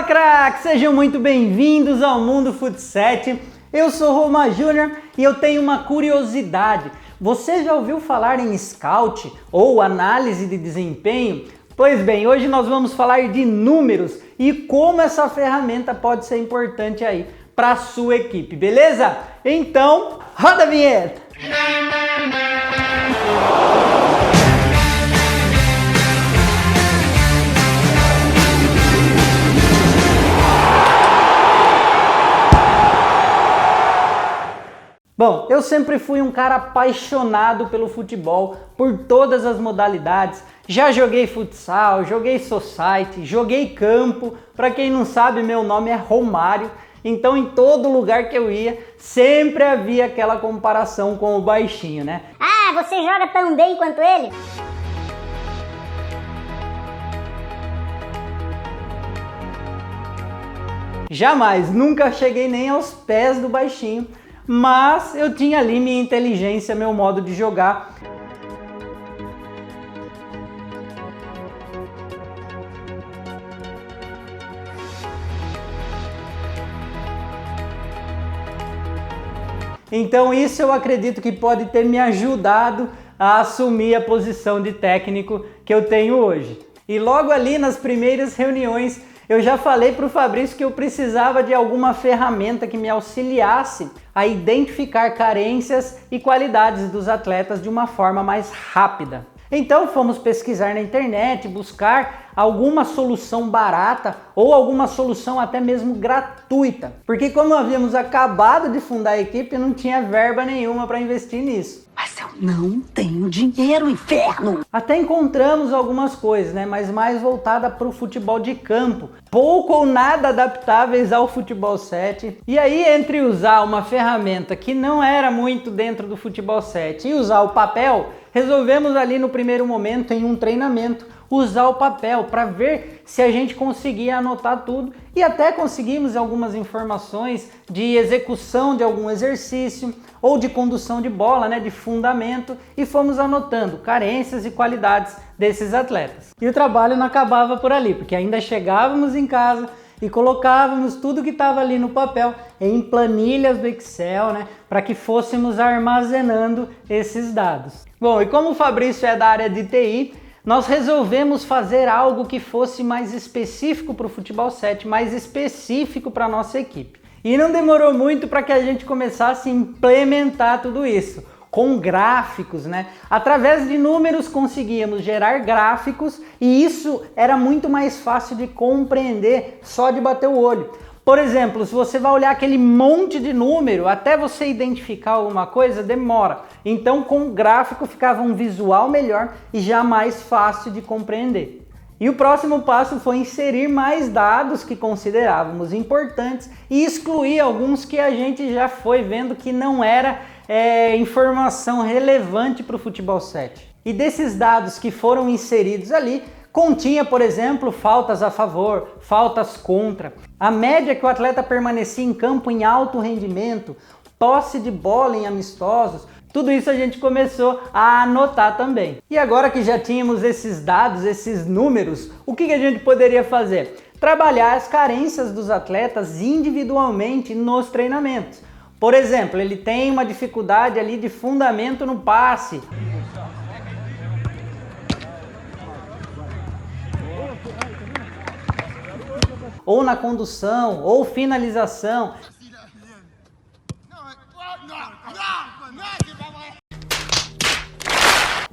craques! Sejam muito bem-vindos ao Mundo Fut 7. Eu sou Roma Júnior e eu tenho uma curiosidade. Você já ouviu falar em Scout ou análise de desempenho? Pois bem, hoje nós vamos falar de números e como essa ferramenta pode ser importante aí para a sua equipe, beleza? Então, roda a vinheta! Bom, eu sempre fui um cara apaixonado pelo futebol, por todas as modalidades. Já joguei futsal, joguei society, joguei campo. Para quem não sabe, meu nome é Romário. Então, em todo lugar que eu ia, sempre havia aquela comparação com o baixinho, né? Ah, você joga tão bem quanto ele? Jamais, nunca cheguei nem aos pés do baixinho. Mas eu tinha ali minha inteligência, meu modo de jogar. Então isso eu acredito que pode ter me ajudado a assumir a posição de técnico que eu tenho hoje. E logo ali nas primeiras reuniões eu já falei para o Fabrício que eu precisava de alguma ferramenta que me auxiliasse a identificar carências e qualidades dos atletas de uma forma mais rápida. Então fomos pesquisar na internet, buscar alguma solução barata ou alguma solução até mesmo gratuita. Porque como havíamos acabado de fundar a equipe, não tinha verba nenhuma para investir nisso. Mas eu não tenho dinheiro, inferno! Até encontramos algumas coisas, né? Mas mais voltada para o futebol de campo. Pouco ou nada adaptáveis ao futebol 7. E aí, entre usar uma ferramenta que não era muito dentro do futebol 7 e usar o papel, resolvemos ali no primeiro momento, em um treinamento, usar o papel para ver se a gente conseguia anotar tudo e até conseguimos algumas informações de execução de algum exercício ou de condução de bola, né, de fundamento, e fomos anotando carências e qualidades desses atletas. E o trabalho não acabava por ali, porque ainda chegávamos em casa e colocávamos tudo que estava ali no papel em planilhas do Excel, né, para que fôssemos armazenando esses dados. Bom, e como o Fabrício é da área de TI, nós resolvemos fazer algo que fosse mais específico para o futebol 7, mais específico para a nossa equipe. E não demorou muito para que a gente começasse a implementar tudo isso, com gráficos, né? Através de números conseguíamos gerar gráficos e isso era muito mais fácil de compreender só de bater o olho. Por exemplo, se você vai olhar aquele monte de número, até você identificar alguma coisa, demora. Então, com o gráfico ficava um visual melhor e já mais fácil de compreender. E o próximo passo foi inserir mais dados que considerávamos importantes e excluir alguns que a gente já foi vendo que não era informação relevante para o futebol 7. E desses dados que foram inseridos ali, continha, por exemplo, faltas a favor, faltas contra, a média que o atleta permanecia em campo em alto rendimento, posse de bola em amistosos, tudo isso a gente começou a anotar também. E agora que já tínhamos esses dados, esses números, o que a gente poderia fazer? Trabalhar as carências dos atletas individualmente nos treinamentos. Por exemplo, ele tem uma dificuldade ali de fundamento no passe. Ou na condução, ou finalização.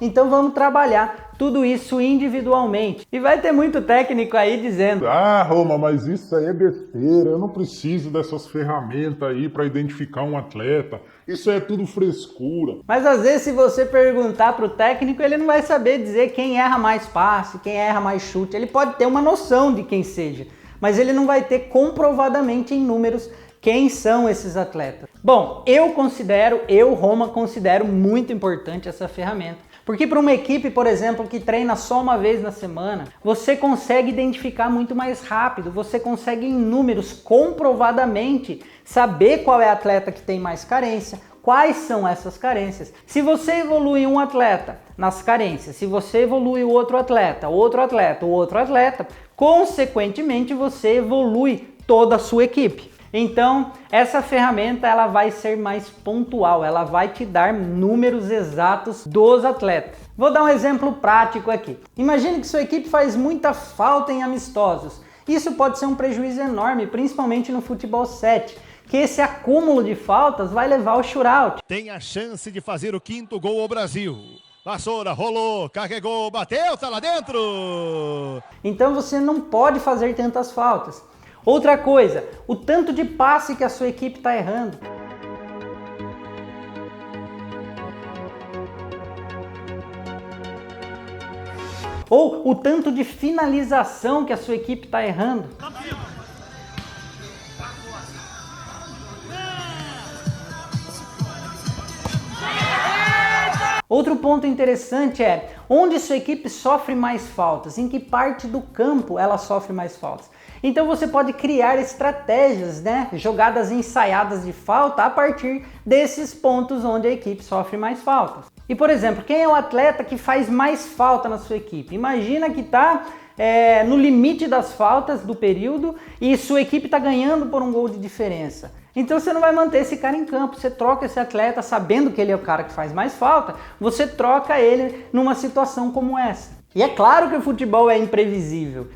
Então vamos trabalhar tudo isso individualmente. E vai ter muito técnico aí dizendo: ah, Roma, mas isso aí é besteira, eu não preciso dessas ferramentas aí para identificar um atleta, isso é tudo frescura. Mas às vezes se você perguntar para o técnico, ele não vai saber dizer quem erra mais passe, quem erra mais chute. Ele pode ter uma noção de quem seja, mas ele não vai ter comprovadamente em números quem são esses atletas. Bom, eu, Roma, considero muito importante essa ferramenta. Porque para uma equipe, por exemplo, que treina só uma vez na semana, você consegue identificar muito mais rápido, você consegue em números comprovadamente saber qual é o atleta que tem mais carência, quais são essas carências. Se você evolui um atleta nas carências, se você evolui o outro atleta, Consequentemente, você evolui toda a sua equipe. Então, essa ferramenta ela vai ser mais pontual, ela vai te dar números exatos dos atletas. Vou dar um exemplo prático aqui. Imagine que sua equipe faz muita falta em amistosos. Isso pode ser um prejuízo enorme, principalmente no futebol 7, que esse acúmulo de faltas vai levar ao shootout. Tem a chance de fazer o 5º gol ao Brasil. Vassoura, rolou, carregou, bateu, tá lá dentro! Então você não pode fazer tantas faltas. Outra coisa, o tanto de passe que a sua equipe está errando. Ou o tanto de finalização que a sua equipe está errando. Outro ponto interessante é onde sua equipe sofre mais faltas, em que parte do campo ela sofre mais faltas. Então você pode criar estratégias, né, jogadas ensaiadas de falta a partir desses pontos onde a equipe sofre mais faltas. E por exemplo, quem é o atleta que faz mais falta na sua equipe? Imagina que está no limite das faltas do período e sua equipe está ganhando por um gol de diferença. Então você não vai manter esse cara em campo, você troca esse atleta sabendo que ele é o cara que faz mais falta, você troca ele numa situação como essa. E é claro que o futebol é imprevisível.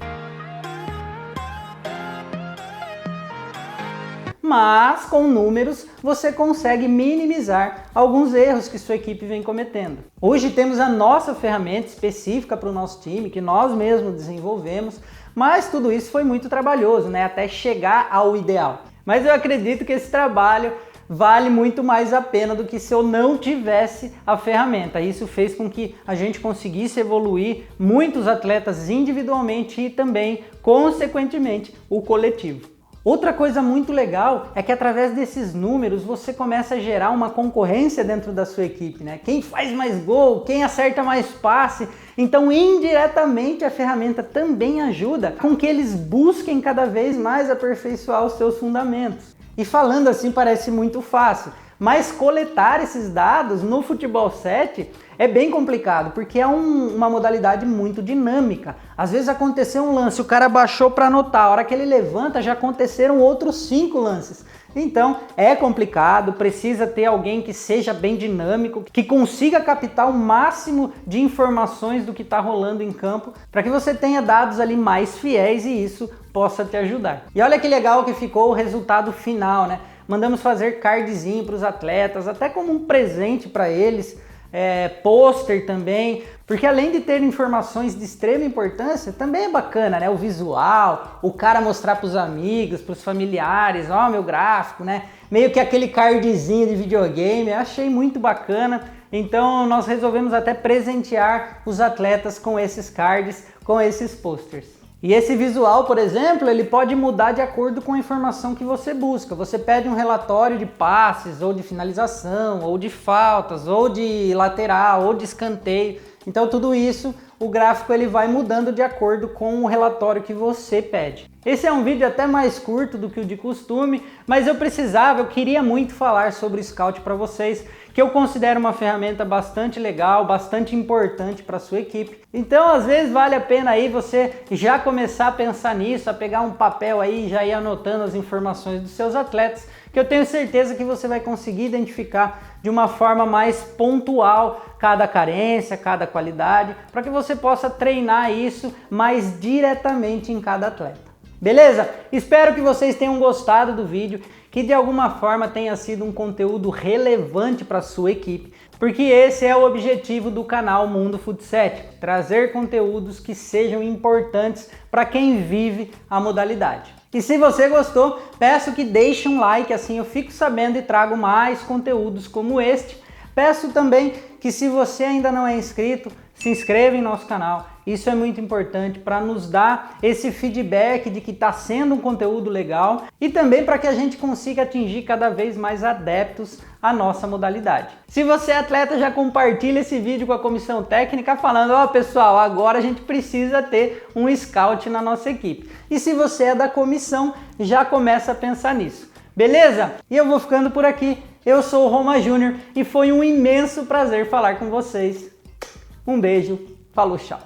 Mas com números você consegue minimizar alguns erros que sua equipe vem cometendo. Hoje temos a nossa ferramenta específica para o nosso time, que nós mesmos desenvolvemos, mas tudo isso foi muito trabalhoso, né? Até chegar ao ideal. Mas eu acredito que esse trabalho vale muito mais a pena do que se eu não tivesse a ferramenta. Isso fez com que a gente conseguisse evoluir muitos atletas individualmente e também, consequentemente, o coletivo. Outra coisa muito legal é que através desses números você começa a gerar uma concorrência dentro da sua equipe, né? Quem faz mais gol, quem acerta mais passe. Então, indiretamente, a ferramenta também ajuda com que eles busquem cada vez mais aperfeiçoar os seus fundamentos. E falando assim parece muito fácil, mas coletar esses dados no futebol 7 é bem complicado, porque é uma modalidade muito dinâmica. Às vezes aconteceu um lance, o cara baixou para anotar, a hora que ele levanta já aconteceram outros 5 lances. Então é complicado, precisa ter alguém que seja bem dinâmico, que consiga captar o máximo de informações do que está rolando em campo, para que você tenha dados ali mais fiéis e isso possa te ajudar. E olha que legal que ficou o resultado final, né? Mandamos fazer cardzinho para os atletas, até como um presente para eles, pôster também, porque além de ter informações de extrema importância, também é bacana, né? O visual, o cara mostrar para os amigos, para os familiares, ó, meu gráfico, né? Meio que aquele cardzinho de videogame, eu achei muito bacana. Então nós resolvemos até presentear os atletas com esses cards, com esses posters. E esse visual, por exemplo, ele pode mudar de acordo com a informação que você busca. Você pede um relatório de passes, ou de finalização, ou de faltas, ou de lateral, ou de escanteio. Então tudo isso, o gráfico ele vai mudando de acordo com o relatório que você pede. Esse é um vídeo até mais curto do que o de costume, mas eu queria muito falar sobre o Scout para vocês, que eu considero uma ferramenta bastante legal, bastante importante para a sua equipe. Então, às vezes, vale a pena aí você já começar a pensar nisso, a pegar um papel aí e já ir anotando as informações dos seus atletas, que eu tenho certeza que você vai conseguir identificar de uma forma mais pontual cada carência, cada qualidade, para que você possa treinar isso mais diretamente em cada atleta. Beleza? Espero que vocês tenham gostado do vídeo, que de alguma forma tenha sido um conteúdo relevante para a sua equipe, porque esse é o objetivo do canal Mundo Fut 7, trazer conteúdos que sejam importantes para quem vive a modalidade. E se você gostou, peço que deixe um like, assim eu fico sabendo e trago mais conteúdos como este. Peço também que se você ainda não é inscrito, se inscreva em nosso canal. Isso é muito importante para nos dar esse feedback de que está sendo um conteúdo legal e também para que a gente consiga atingir cada vez mais adeptos à nossa modalidade. Se você é atleta, já compartilha esse vídeo com a comissão técnica falando, ó pessoal, agora a gente precisa ter um scout na nossa equipe. E se você é da comissão, já começa a pensar nisso. Beleza? E eu vou ficando por aqui. Eu sou o Roma Júnior e foi um imenso prazer falar com vocês. Um beijo, falou, tchau.